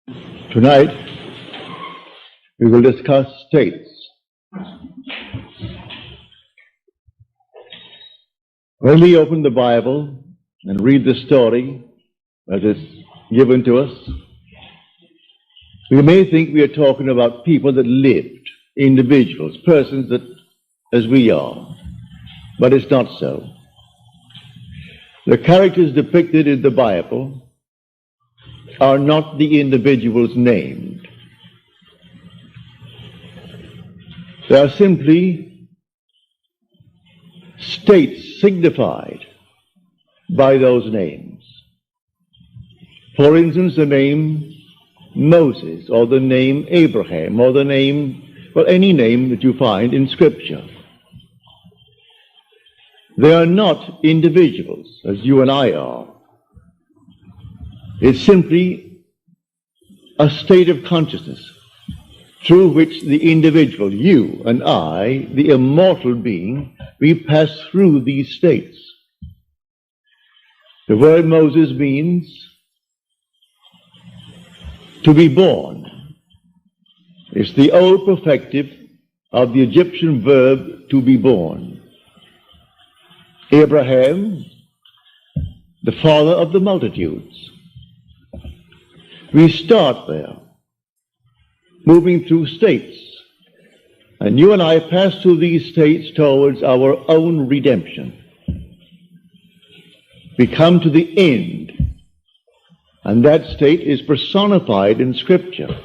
Tonight, we will discuss states. When we open the Bible and read the story as it's given to us, we may think we are talking about people that lived, individuals, persons that, as we are, but it's not so. The characters depicted in the Bible are not the individuals named. They are simply states signified by those names. For instance, the name Moses, or the name Abraham, or the name, well, any name that you find in Scripture. They are not individuals, as you and I are. It's simply a state of consciousness through which the individual, you and I, the immortal being, we pass through these states. The word Moses means to be born. It's the old perfective of the Egyptian verb to be born. Abraham, the father of the multitudes. We start there, moving through states. And you and I pass through these states towards our own redemption. We come to the end. And that state is personified in Scripture.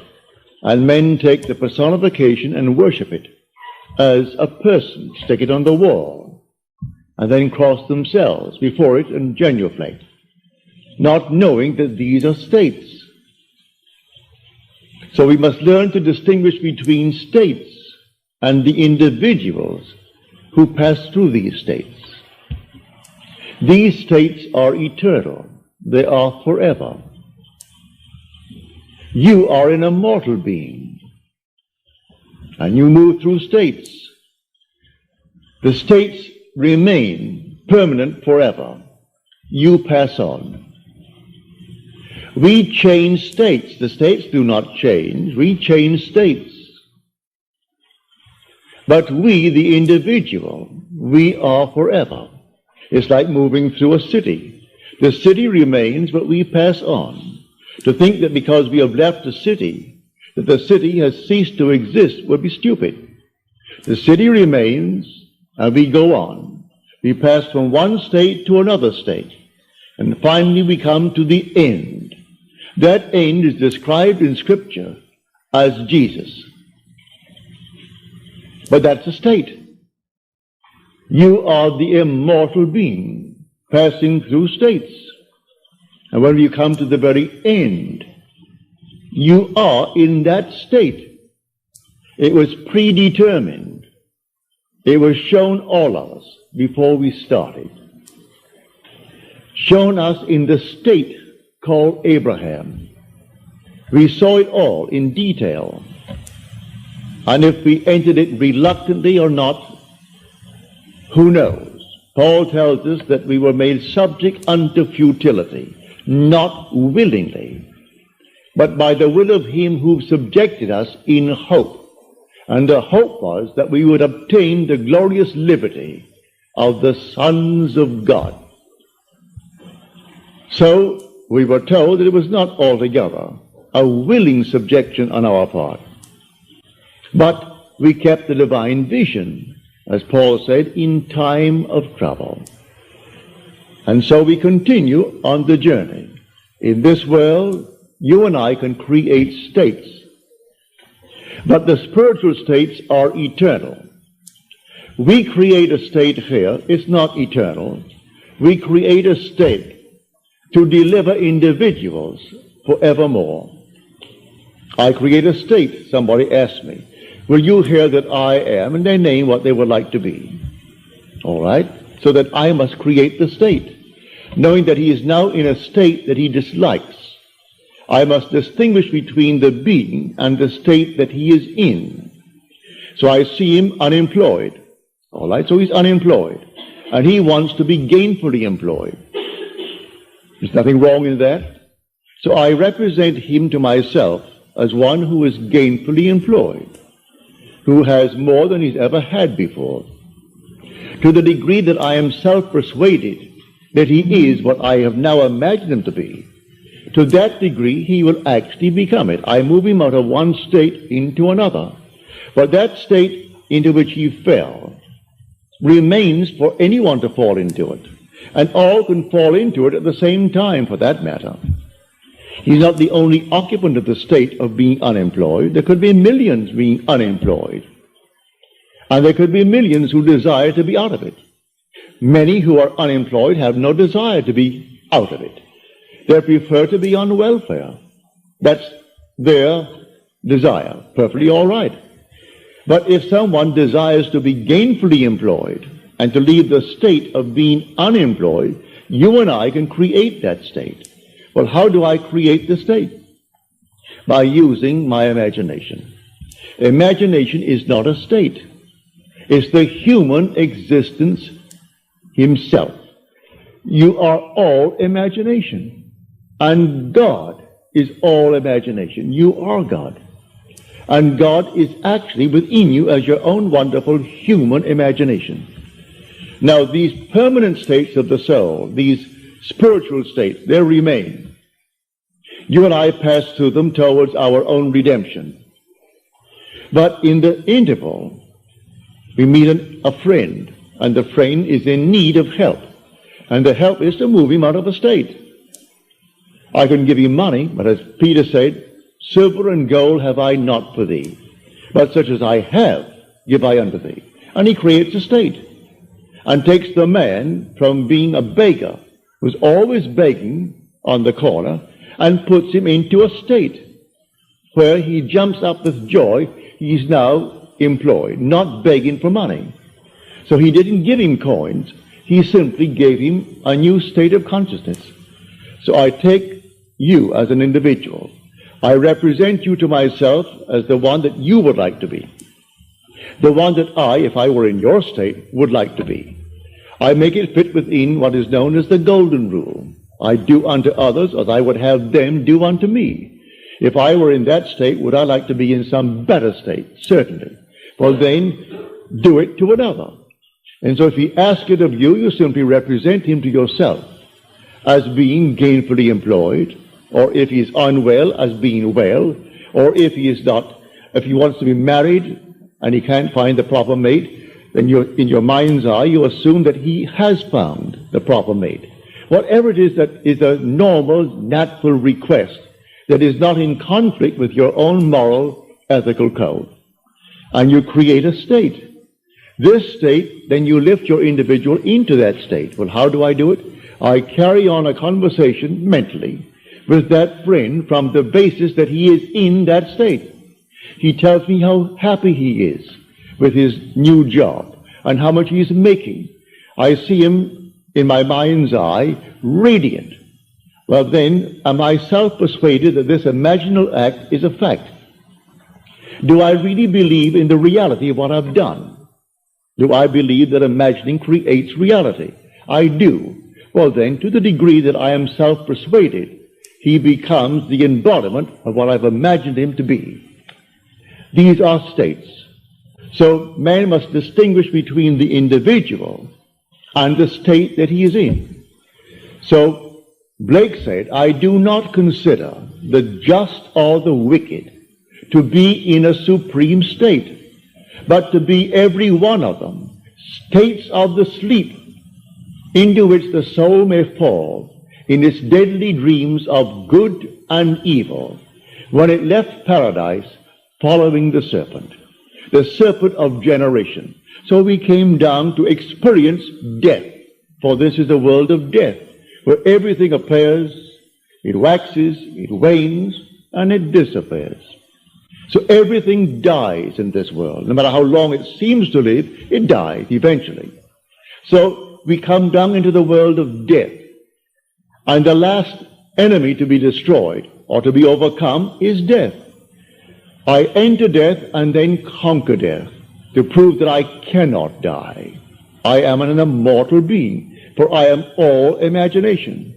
And men take the personification and worship it as a person, stick it on the wall, and then cross themselves before it and genuflect, not knowing that these are states. So we must learn to distinguish between states and the individuals who pass through these states. These states are eternal. They are forever. You are an immortal being, and you move through states. The states remain permanent forever. You pass on. We change states. The states do not change. We change states. But we, the individual, we are forever. It's like moving through a city. The city remains, but we pass on. To think that because we have left the city, that the city has ceased to exist would be stupid. The city remains, and we go on. We pass from one state to another state, and finally we come to the end. That end is described in Scripture as Jesus. But that's a state. You are the immortal being passing through states. And when you come to the very end, you are in that state. It was predetermined. It was shown all of us before we started. Shown us in the state called Abraham. We saw it all in detail. And if we entered it reluctantly or not, who knows? Paul tells us that we were made subject unto futility, not willingly, but by the will of him who subjected us in hope. And the hope was that we would obtain the glorious liberty of the sons of God. So, we were told that it was not altogether a willing subjection on our part. But we kept the divine vision, as Paul said, in time of trouble. And so we continue on the journey. In this world, you and I can create states. But the spiritual states are eternal. We create a state here, it's not eternal. We create a state to deliver individuals forevermore. I create a state. Somebody asked me, will you hear that I am? And they name what they would like to be. All right? So that I must create the state. Knowing that he is now in a state that he dislikes, I must distinguish between the being and the state that he is in. So I see him unemployed. All right? So he's unemployed. And he wants to be gainfully employed. There's nothing wrong in that. So I represent him to myself as one who is gainfully employed, who has more than he's ever had before. To the degree that I am self-persuaded that he is what I have now imagined him to be, to that degree he will actually become it. I move him out of one state into another. But that state into which he fell remains for anyone to fall into it. And all can fall into it at the same time, for that matter. He's not the only occupant of the state of being unemployed. There could be millions being unemployed. And there could be millions who desire to be out of it. Many who are unemployed have no desire to be out of it. They prefer to be on welfare. That's their desire. Perfectly all right. But if someone desires to be gainfully employed and to leave the state of being unemployed, you and I can create that state. Well, how do I create the state? By using my imagination. Imagination is not a state. It's the human existence himself. You are all imagination. And God is all imagination. You are God. And God is actually within you as your own wonderful human imagination. Now, these permanent states of the soul, these spiritual states, they remain. You and I pass through them towards our own redemption. But in the interval, we meet a friend, and the friend is in need of help. And the help is to move him out of a state. I can give him money, but as Peter said, silver and gold have I not for thee, but such as I have give I unto thee. And he creates a state and takes the man from being a beggar, who's always begging on the corner, and puts him into a state where he jumps up with joy. He's now employed, not begging for money. So he didn't give him coins. He simply gave him a new state of consciousness. So I take you as an individual. I represent you to myself as the one that you would like to be. The one that I, if I were in your state, would like to be. I make it fit within what is known as the golden rule. I do unto others as I would have them do unto me. If I were in that state, would I like to be in some better state? Certainly. Well, then, do it to another. And so if he asks it of you, you simply represent him to yourself as being gainfully employed, or if he is unwell, as being well, or if he is not, if he wants to be married and he can't find the proper mate, then in your mind's eye, you assume that he has found the proper mate. Whatever it is that is a normal, natural request that is not in conflict with your own moral, ethical code. And you create a state. This state, then you lift your individual into that state. Well, how do I do it? I carry on a conversation mentally with that friend from the basis that he is in that state. He tells me how happy he is with his new job and how much he's making. I see him in my mind's eye radiant. Well, then, am I self-persuaded that this imaginal act is a fact? Do I really believe in the reality of what I've done? Do I believe that imagining creates reality? I do. Well, then, to the degree that I am self-persuaded, he becomes the embodiment of what I've imagined him to be. These are states. So man must distinguish between the individual and the state that he is in. So Blake said, I do not consider the just or the wicked to be in a supreme state, but to be every one of them states of the sleep into which the soul may fall in its deadly dreams of good and evil, when it left paradise following the serpent of generation. So we came down to experience death, for this is a world of death, where everything appears, it waxes, it wanes, and it disappears. So everything dies in this world. No matter how long it seems to live, it dies eventually. So we come down into the world of death. And the last enemy to be destroyed or to be overcome is death. I enter death and then conquer death to prove that I cannot die. I am an immortal being, for I am all imagination.